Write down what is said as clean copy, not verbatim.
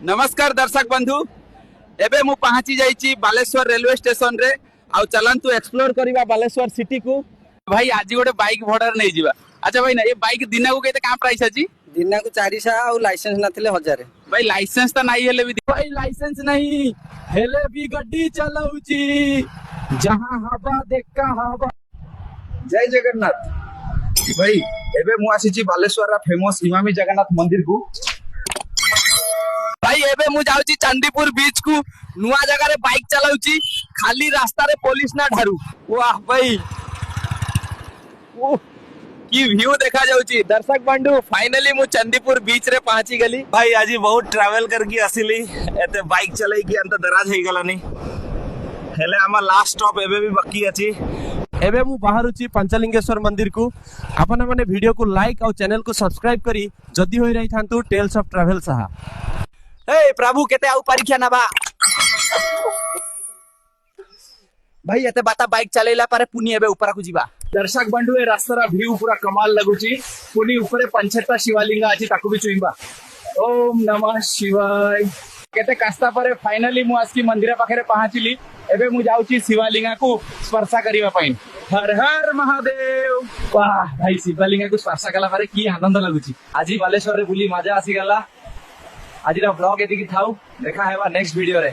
नमस्कार दर्शक बंधु एबे मु पहुंची जाइची बालेश्वर रेलवे स्टेशन रे आउ चलंतु एक्सप्लोर करिबा बालेश्वर सिटी को। भाई आज गोटे बाइक भड़ार नहीं जिबा। अच्छा भाई ना ये बाइक दिन को केते का प्राइस अछि? दिन को 400 आ लाइसेंस नथिले 1000। भाई लाइसेंस त नाही हेले भी भाई लाइसेंस नहीं हेले भी गड्डी चलाउची जहां हवा देखा हवा। जय जगन्नाथ। भाई एबे मु आसीची बालेश्वर रा फेमस इमामी जगन्नाथ मंदिर को। भाई एबे मु जाउची चंदीपुर बीच को नुआ जगह रे बाइक चलाउची खाली रास्ता रे पुलिस ना ढारू। वाह भाई की व्यू देखा जाउची। दर्शक बंधु फाइनली मु चंदीपुर बीच रे पहुंची गली। भाई आज बहुत ट्रैवल करके आसिली एते बाइक चलाई की अंत दराज हे गलानी हेले आमा लास्ट स्टॉप एबे भी बाकी अछि। एबे मु बाहरुची पंचलिंगेश्वर मंदिर को। आपन माने वीडियो को लाइक और चैनल को सब्सक्राइब करी जदी होई रही थांतु टेल्स ऑफ ट्रैवल साहा। ए प्रभु केते आउ परीक्षा ना बा भाई एते बाता बाइक चलेला पारे पुनी एबे ऊपर को जीवा। दर्शक बंधु ए रास्तार व्यू पूरा कमाल लगुची। पुनी ऊपर 5-6टा शिवलिंग अछि ताकू भी चुइबा। ओम नमः शिवाय। केते कास्ता पारे फाइनली मु आस्की मंदिर पाखरे पहुंचली। एबे मु जाउची शिवलिंग को स्पर्श करिवा पई। हर हर महादेव। वाह भाई शिवलिंग को स्पर्श कला पारे की आनंद लगुची। आज बालेश्वर रे बुली मजा आसी गला। आज ब्लॉग एदिकी थाउ देखा हेबा नेक्स्ट वीडियो रे।